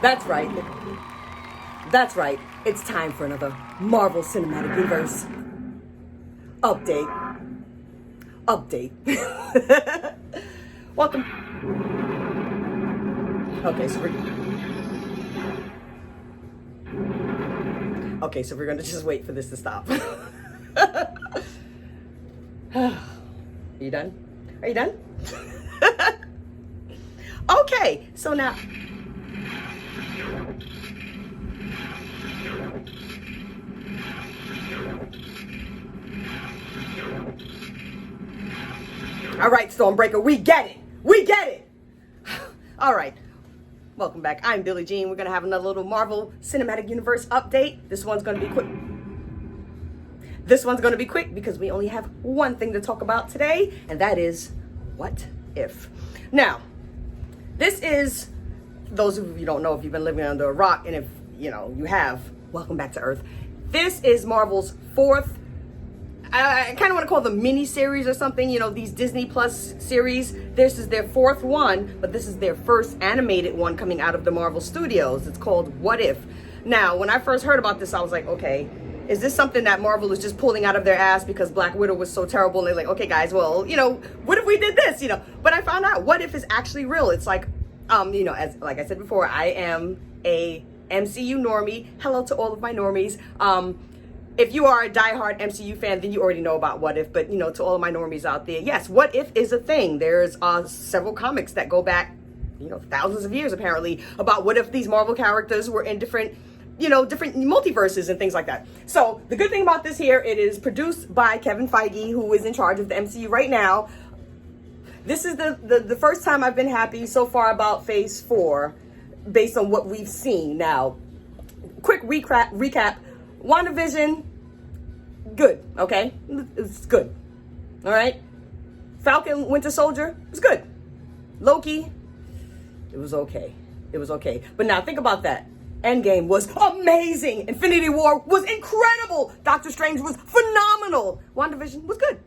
That's right. That's right. It's time for another Marvel Cinematic Universe update. Welcome. Okay, so we're gonna just wait for this to stop. Are you done? Are you done? Okay, so now. All right, Stormbreaker, we get it. We get it. All right. Welcome back. I'm Billie Jean. We're going to have another little Marvel Cinematic Universe update. This one's going to be quick. This one's going to be quick because we only have one thing to talk about today, and that is what if. Now, this is, those of you who don't know if you've been living under a rock, and if you know you have, welcome back to Earth. This is Marvel's fourth, I kind of want to call them mini series or something, you know, these Disney Plus series. This is their fourth one, but this is their first animated one coming out of the Marvel Studios. It's called What If. Now, when I first heard about this, I was like, okay, is this something that Marvel is just pulling out of their ass because Black Widow was so terrible? And they're like, okay, guys, well, you know, what if we did this, you know? But I found out What If is actually real. It's like, you know, as like I said before, I am a MCU normie. Hello to all of my normies. If you are a diehard MCU fan, then you already know about What If. But, you know, to all of my normies out there, yes, What If is a thing. There's several comics that go back, you know, thousands of years, apparently, about what if these Marvel characters were in different, you know, different multiverses and things like that. So the good thing about this here, it is produced by Kevin Feige, who is in charge of the MCU right now. This is the first time I've been happy so far about Phase 4, based on what we've seen. Now, quick recap. WandaVision, good, okay? It's good, all right? Falcon, Winter Soldier, it's good. Loki, it was okay. It was okay. But now think about that. Endgame was amazing. Infinity War was incredible. Doctor Strange was phenomenal. WandaVision was good.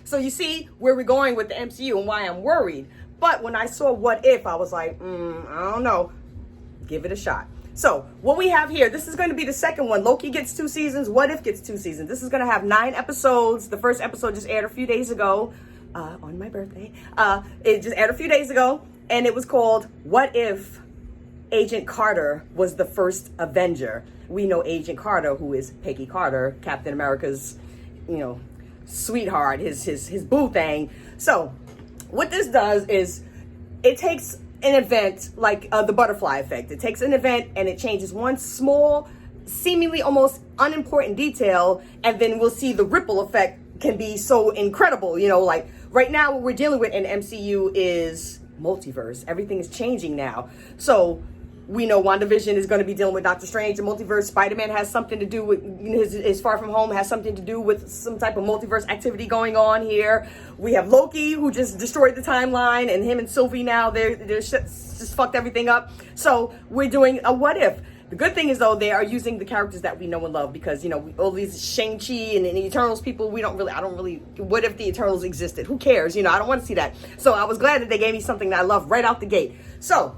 So you see where we're going with the MCU and why I'm worried. But when I saw What If, I was like, I don't know. Give it a shot. So what we have here, this is going to be the second one. Loki gets 2 seasons. What If gets 2 seasons. This is going to have 9 episodes. The first episode just aired a few days ago, on my birthday. It just aired a few days ago, and it was called What If Agent Carter was the first Avenger. We know Agent Carter, who is Peggy Carter, Captain America's, you know, sweetheart, his boo thing. So what this does is it takes an event like the butterfly effect. It takes an event and it changes one small, seemingly almost unimportant detail, and then we'll see the ripple effect can be so incredible. You know, like right now what we're dealing with in MCU is multiverse. Everything is changing now. So we know WandaVision is going to be dealing with Doctor Strange, the multiverse. Spider-Man has something to do with his Far From Home, has something to do with some type of multiverse activity going on here. We have Loki, who just destroyed the timeline, and him and Sylvie now, they're just fucked everything up. So we're doing a What If. The good thing is, though, they are using the characters that we know and love because, you know, all these Shang-Chi and the Eternals people, I don't really, what if the Eternals existed? Who cares? You know, I don't want to see that. So I was glad that they gave me something that I love right out the gate. So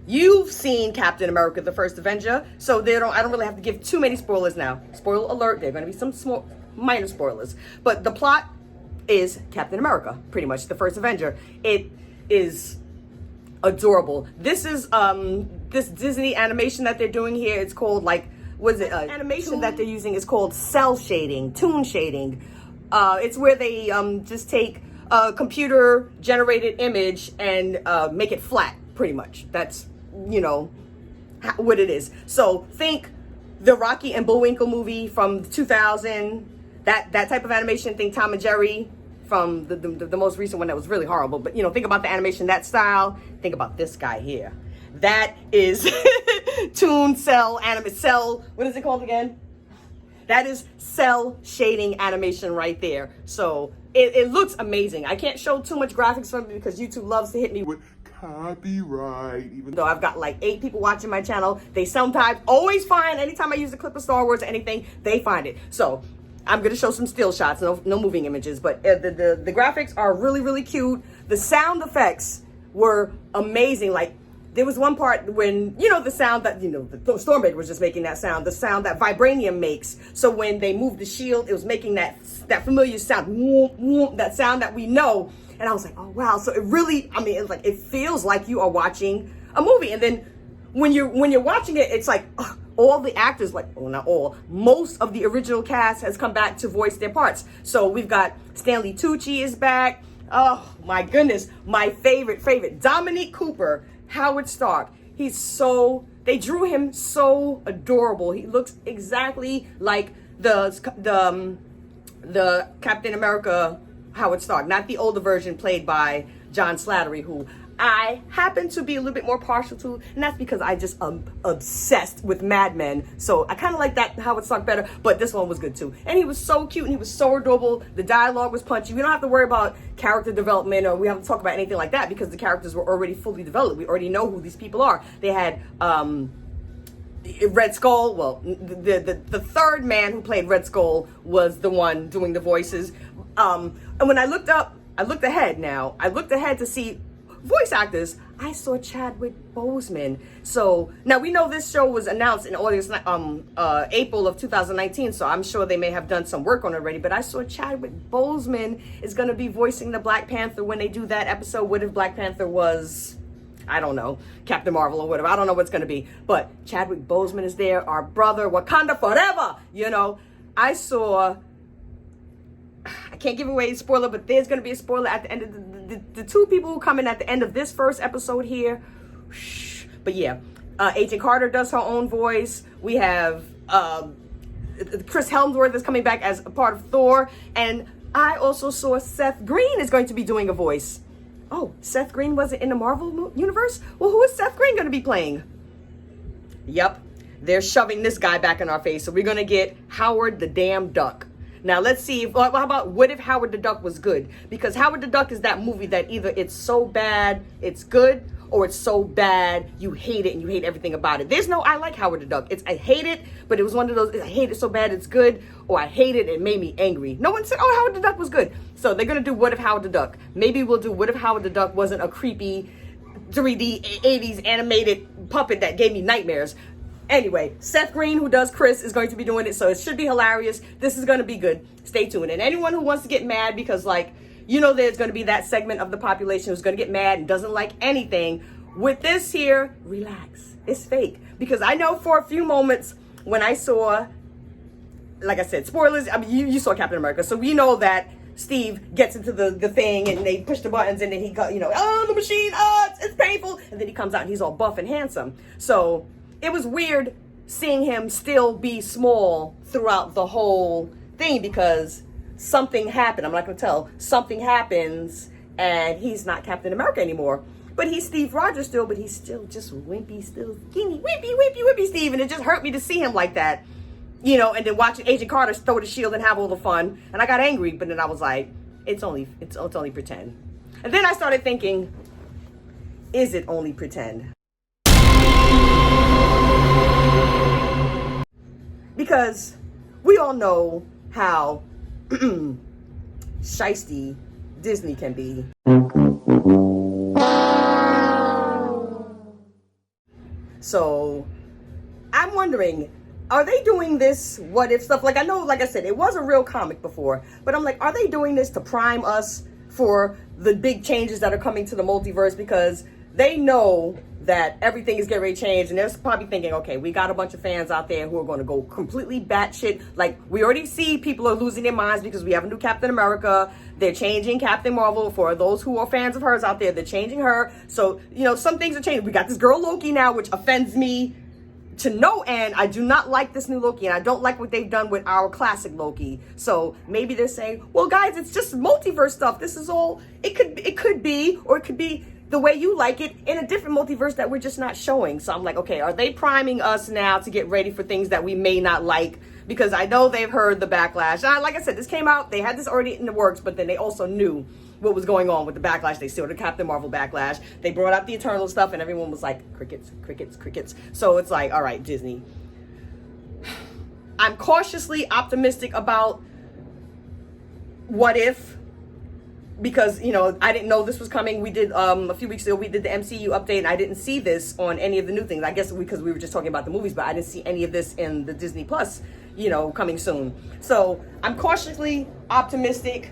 you've seen Captain America, the first Avenger, so I don't really have to give too many spoilers now. Spoiler alert, there are going to be some small, minor spoilers. But the plot is Captain America, pretty much, the first Avenger. It is adorable. This is this Disney animation that they're doing here. It's called, like, what is it? Animation that they're using is called cell shading, toon shading. It's where they just take a computer-generated image and make it flat, pretty much. That's, you know, what it is. So think the Rocky and Bullwinkle movie from 2000, that type of animation. Think Tom and Jerry from the most recent one that was really horrible. But, you know, think about the animation, that style. Think about this guy here. That is toon cell, what is it called again? That is cell shading animation right there. So it looks amazing. I can't show too much graphics from it because YouTube loves to hit me with copyright. Even though I've got like 8 people watching my channel, they sometimes always find, anytime I use a clip of Star Wars or anything, they find it. So I'm gonna show some still shots, no moving images, but the graphics are really, really cute. The sound effects were amazing. Like there was one part when, the sound that, the Stormbreaker was just making that sound, the sound that vibranium makes. So when they moved the shield, it was making that familiar sound, that sound that we know. And I was like, oh, wow. So it really, it's like, it feels like you are watching a movie. And then when you're watching it, it's like, all the actors, like, well, not all, most of the original cast has come back to voice their parts. So we've got Stanley Tucci is back. Oh my goodness, my favorite, Dominic Cooper, Howard Stark. They drew him so adorable. He looks exactly like the Captain America Howard Stark, not the older version played by John Slattery, who I happen to be a little bit more partial to, and that's because I just am obsessed with Mad Men. So I kind of like that Howard Stark better, but this one was good too. And he was so cute and he was so adorable. The dialogue was punchy. We don't have to worry about character development, or we have to talk about anything like that because the characters were already fully developed. We already know who these people are. They had Red Skull. Well, the third man who played Red Skull was the one doing the voices. And when I looked ahead to see voice actors, I saw Chadwick Boseman. So now we know this show was announced in August, April of 2019. So I'm sure they may have done some work on it already. But I saw Chadwick Boseman is going to be voicing the Black Panther when they do that episode. What if Black Panther was, I don't know, Captain Marvel or whatever. I don't know what's going to be. But Chadwick Boseman is there. Our brother, Wakanda forever. I saw. I can't give away a spoiler, but there's going to be a spoiler at the end of the two people who come in at the end of this first episode here. But yeah, Agent Carter does her own voice. We have Chris Hemsworth is coming back as a part of Thor. And I also saw Seth Green is going to be doing a voice. Oh, Seth Green wasn't in the Marvel universe? Well, who is Seth Green going to be playing? Yep, they're shoving this guy back in our face. So we're going to get Howard the Damn Duck. Now, let's see. How about what if Howard the Duck was good? Because Howard the Duck is that movie that either it's so bad, it's good, or it's so bad, you hate it and you hate everything about it. There's no, I like Howard the Duck. I hate it, but it was one of those, I hate it so bad it's good, or I hate it, it made me angry. No one said, oh, Howard the Duck was good. So they're going to do What If Howard the Duck. Maybe we'll do What If Howard the Duck wasn't a creepy 3D 80s animated puppet that gave me nightmares. Anyway, Seth Green, who does Chris, is going to be doing it, so it should be hilarious. This is going to be good. Stay tuned. And anyone who wants to get mad because, there's going to be that segment of the population who's going to get mad and doesn't like anything, with this here, relax. It's fake. Because I know for a few moments when I saw, like I said, spoilers, you saw Captain America, so we know that Steve gets into the thing and they push the buttons and then he got, the machine, it's painful. And then he comes out and he's all buff and handsome. So it was weird seeing him still be small throughout the whole thing because something happened. I'm not going to tell. Something happens and he's not Captain America anymore. But he's Steve Rogers still, but he's still just wimpy, still skinny, wimpy Steve. And it just hurt me to see him like that, and then watching Agent Carter throw the shield and have all the fun. And I got angry, but then I was like, it's only pretend. And then I started thinking, is it only pretend? Because we all know how shiesty Disney can be. So I'm wondering, are they doing this what if stuff? I know, like I said, it was a real comic before, but I'm like, are they doing this to prime us for the big changes that are coming to the multiverse? Because they know that everything is getting ready to change, and they're probably thinking, okay, we got a bunch of fans out there who are going to go completely batshit. We already see people are losing their minds because we have a new Captain America. They're changing Captain Marvel. For those who are fans of hers out there, they're changing her. So, some things are changing. We got this girl Loki now, which offends me to no end. I do not like this new Loki, and I don't like what they've done with our classic Loki. So maybe they're saying, well, guys, it's just multiverse stuff. This is all, it could be, or it could be the way you like it in a different multiverse that we're just not showing. So I'm like, okay, are they priming us now to get ready for things that we may not like? Because I know they've heard the backlash. Like I said, this came out, they had this already in the works, but then they also knew what was going on with the backlash. They saw the Captain Marvel backlash. They brought out the Eternal stuff and everyone was like, crickets, crickets, crickets. So it's like, all right, Disney. I'm cautiously optimistic about What If, because, you know, I didn't know this was coming. We did, a few weeks ago, we did the MCU update, and I didn't see this on any of the new things. I guess because we were just talking about the movies, but I didn't see any of this in the Disney Plus, you know, coming soon. So I'm cautiously optimistic,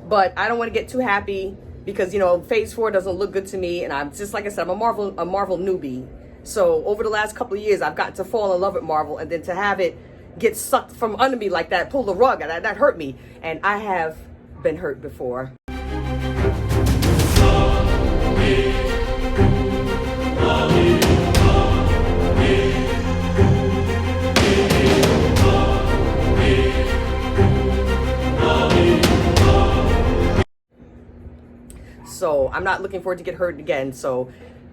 but I don't want to get too happy because, you know, Phase 4 doesn't look good to me. And I'm just, like I said, I'm a Marvel newbie. So over the last couple of years, I've gotten to fall in love with Marvel, and then to have it get sucked from under me like that, pull the rug, and that hurt me. And I have been hurt before. So I'm not looking forward to get hurt again. So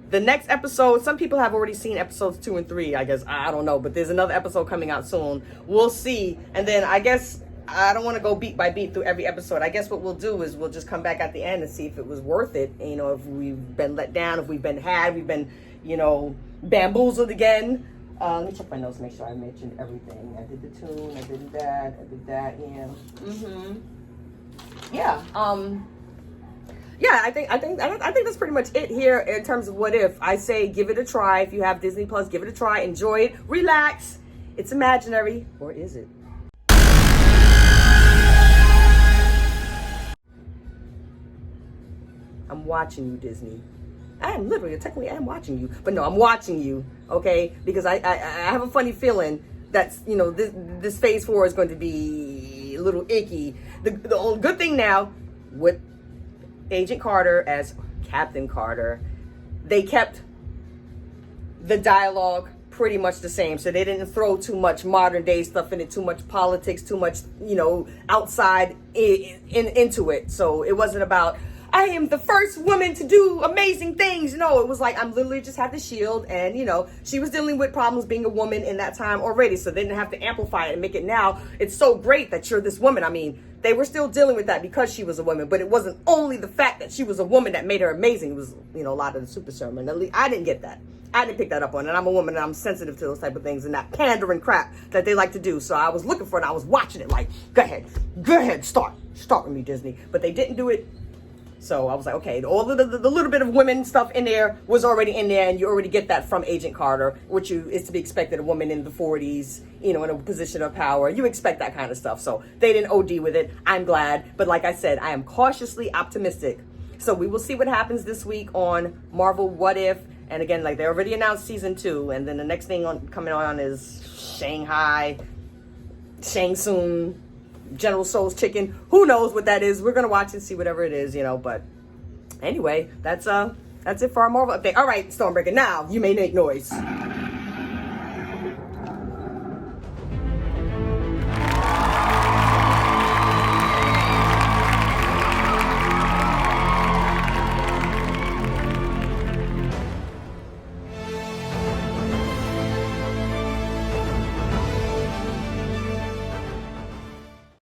the next episode, some people have already seen episodes 2 and 3, I guess. I don't know, but there's another episode coming out soon. We'll see. And then I guess I don't want to go beat by beat through every episode. I guess what we'll do is we'll just come back at the end and see if it was worth it. You know, if we've been let down, if we've been you know, bamboozled again. Let me check my notes, make sure I mentioned everything. I did the tune, I did that, yeah. Yeah, I think that's pretty much it here in terms of What If. I say give it a try. If you have Disney Plus, give it a try. Enjoy it. Relax. It's imaginary. Or is it? I'm watching you, Disney. Technically, I am watching you. But no, I'm watching you, okay? Because I have a funny feeling that's, you know, this Phase 4 is going to be a little icky. The only good thing now with Agent Carter as Captain Carter, they kept the dialogue pretty much the same. So they didn't throw too much modern day stuff in it, too much politics, too much, you know, outside into it. So it wasn't about, I am the first woman to do amazing things. No, it was like, I'm literally just have the shield. And, you know, she was dealing with problems being a woman in that time already. So they didn't have to amplify it and make it now. It's so great that you're this woman. I mean, they were still dealing with that because she was a woman, but it wasn't only the fact that she was a woman that made her amazing. It was, you know, a lot of the super sermon. At least I didn't get that. I didn't pick that up on, and I'm a woman and I'm sensitive to those type of things and that pandering crap that they like to do. So I was looking for it and I was watching it like, go ahead, start with me, Disney. But they didn't do it. So I was like, okay, all the little bit of women stuff in there was already in there, and you already get that from Agent Carter, which is to be expected, a woman in the 40s, you know, in a position of power. You expect that kind of stuff. So they didn't OD with it. I'm glad. But like I said, I am cautiously optimistic. So we will see what happens this week on Marvel What If. And again, like they already announced season 2. And then the next thing coming on is Shanghai, Shang Tsung, General Soul's chicken. Who knows what that is? We're gonna watch and see whatever it is, you know. But anyway, that's it for our Marvel update. All right, Stormbreaker. Now you may make noise.